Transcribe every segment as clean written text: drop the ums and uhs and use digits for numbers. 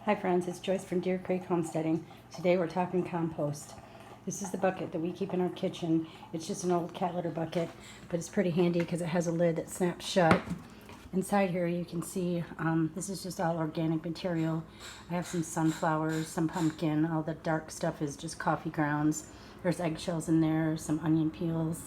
Hi friends, it's Joyce from Deer Creek Homesteading. Today we're talking compost. This is the bucket that we keep in our kitchen. It's just an old cat litter bucket, but it's pretty handy because it has a lid that snaps shut. Inside here you can see this is just all organic material. I have some sunflowers, some pumpkin, all the dark stuff is just coffee grounds. There's eggshells in there, some onion peels.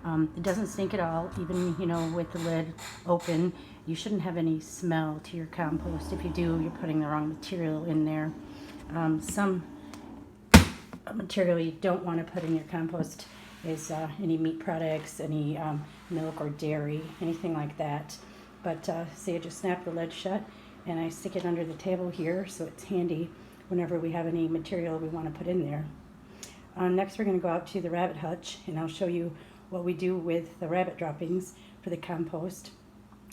It doesn't stink at all, even with the lid open. You shouldn't have any smell to your compost. If you do, you're putting the wrong material in there. Some material you don't want to put in your compost is any meat products, any milk or dairy, anything like that. But see, I just snap the lid shut and I stick it under the table here so it's handy whenever we have any material we want to put in there. Next we're going to go out to the rabbit hutch and I'll show you what we do with the rabbit droppings for the compost.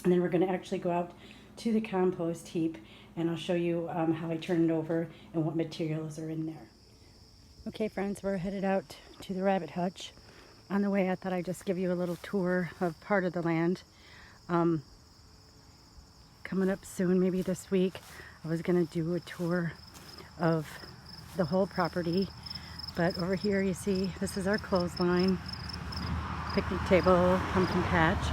And then we're going to actually go out to the compost heap and I'll show you how I turn it over and what materials are in there. Okay friends, we're headed out to the rabbit hutch. On the way I thought I'd just give you a little tour of part of the land. Coming up soon, maybe this week, I was going to do a tour of the whole property. But over here you see, this is our clothesline, picnic table, pumpkin patch.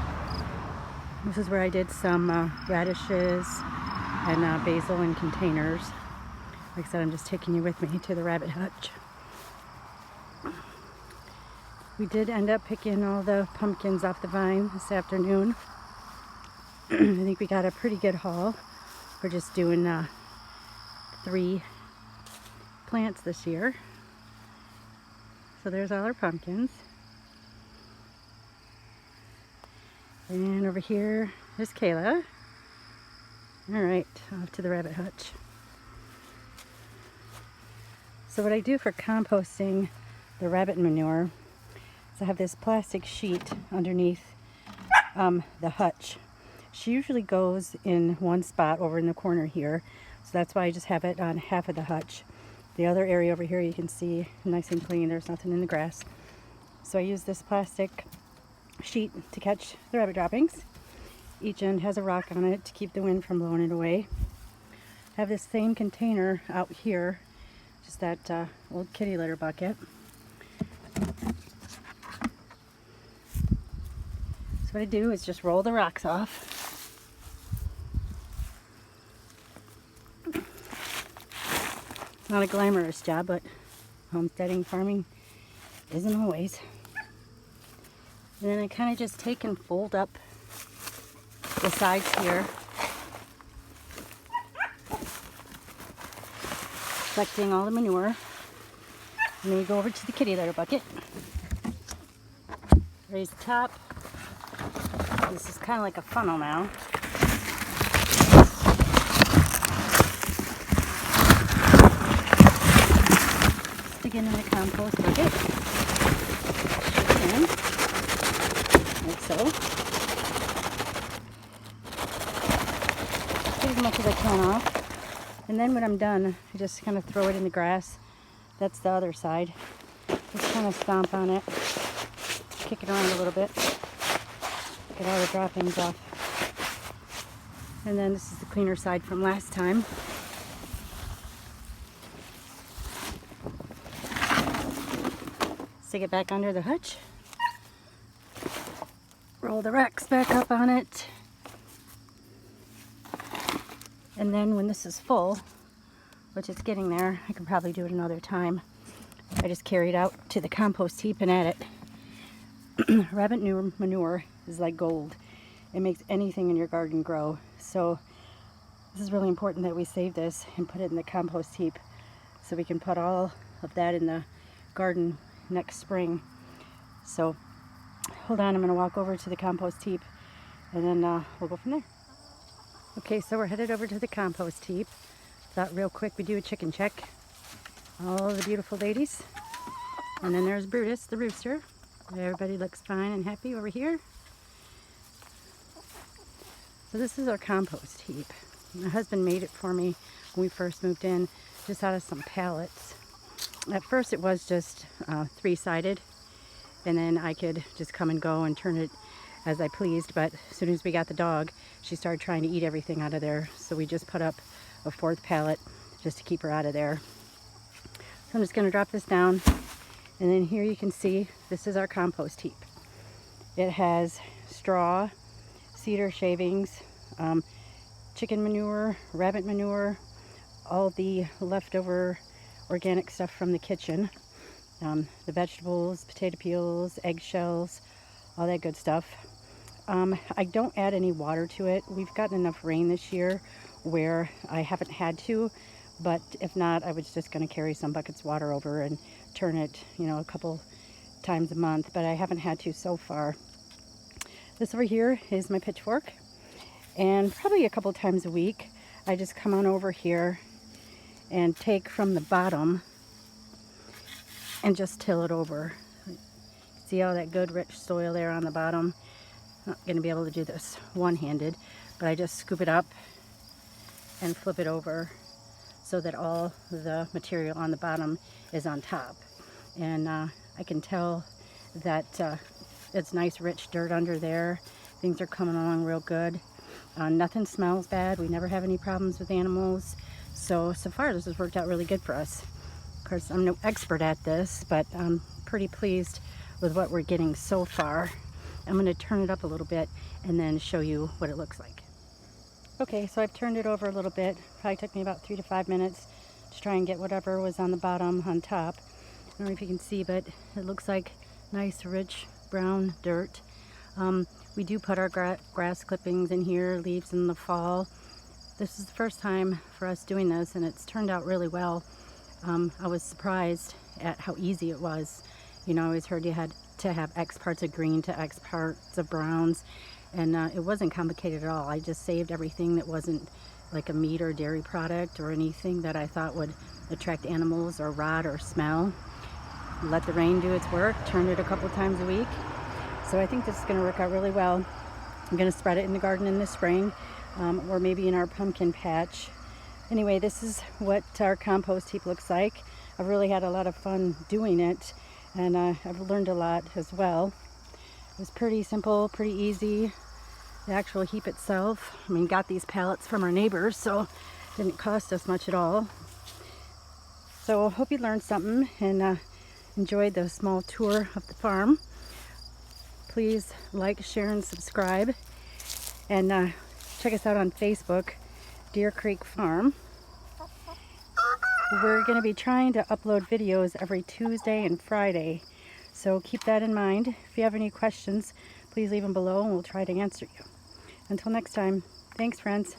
This is where I did some radishes and basil in containers. Like I said, I'm just taking you with me to the rabbit hutch. We did end up picking all the pumpkins off the vine this afternoon. I think we got a pretty good haul. We're just doing 3 plants this year. So there's all our pumpkins. And over here is Kayla. All right, off to the rabbit hutch. So what I do for composting the rabbit manure is I have this plastic sheet underneath the hutch. She usually goes in one spot over in the corner here, so that's why I just have it on half of the hutch. The other area over here you can see nice and clean, there's nothing in the grass. So I use this plastic sheet to catch the rabbit droppings. Each end has a rock on it to keep the wind from blowing it away. I have this same container out here, just that old kitty litter bucket. So what I do is just roll the rocks off. It's not a glamorous job, but homesteading, farming isn't always. And then I kind of just take and fold up the sides here, collecting all the manure. And then you go over to the kitty litter bucket. Raise the top. This is kind of like a funnel now. Stick it in the compost bucket. Stick it in, like so. Get as much as I can off. And then when I'm done, I just kind of throw it in the grass. That's the other side. Just kind of stomp on it. Kick it around a little bit. Get all the droppings off. And then this is the cleaner side from last time. Stick it back under the hutch. Roll the racks back up on it. And then when this is full, which it's getting there, I can probably do it another time. I just carry it out to the compost heap and add it. Rabbit manure is like gold. It makes anything in your garden grow. So this is really important that we save this and put it in the compost heap so we can put all of that in the garden next spring. So hold on, I'm going to walk over to the compost heap and then we'll go from there. Okay, so we're headed over to the compost heap. Thought real quick we do a chicken check. All the beautiful ladies. And then there's Brutus, the rooster. Everybody looks fine and happy over here. So this is our compost heap. My husband made it for me when we first moved in, just out of some pallets. At first it was just 3-sided, and then I could just come and go and turn it as I pleased, but as soon as we got the dog, she started trying to eat everything out of there, so we just put up a 4th pallet just to keep her out of there. So I'm just going to drop this down, and then here you can see this is our compost heap. It has straw, cedar shavings, chicken manure, rabbit manure, all the leftover organic stuff from the kitchen, the vegetables, potato peels, eggshells, all that good stuff. I don't add any water to it. We've gotten enough rain this year where I haven't had to, but if not, I was just going to carry some buckets of water over and turn it, a couple times a month, but I haven't had to so far. This over here is my pitchfork, and probably a couple times a week I just come on over here and take from the bottom and just till it over. See all that good rich soil there on the bottom? Not going to be able to do this one-handed, but I just scoop it up and flip it over so that all the material on the bottom is on top. And I can tell that it's nice rich dirt under there. Things are coming along real good. Nothing smells bad. We never have any problems with animals. So far this has worked out really good for us. Of course, I'm no expert at this, but I'm pretty pleased with what we're getting so far. I'm going to turn it up a little bit and then show you what it looks like. Okay, so I've turned it over a little bit. Probably took me about 3 to 5 minutes to try and get whatever was on the bottom on top. I don't know if you can see, but it looks like nice, rich, brown dirt. We do put our grass clippings in here, leaves in the fall. This is the first time for us doing this, and it's turned out really well. I was surprised at how easy it was. I always heard you had to have X parts of green to X parts of browns, and it wasn't complicated at all. I just saved everything that wasn't like a meat or dairy product or anything that I thought would attract animals or rot or smell. Let the rain do its work, turned it a couple times a week. So I think this is going to work out really well. I'm going to spread it in the garden in the spring, or maybe in our pumpkin patch. Anyway, this is what our compost heap looks like. I've really had a lot of fun doing it, and I've learned a lot as well. It was pretty simple, pretty easy. The actual heap itself, got these pallets from our neighbors, so it didn't cost us much at all. So I hope you learned something and enjoyed the small tour of the farm. Please like, share, and subscribe. And check us out on Facebook, Deer Creek Farm. We're going to be trying to upload videos every Tuesday and Friday. So keep that in mind. If you have any questions, please leave them below and we'll try to answer you. Until next time, thanks friends.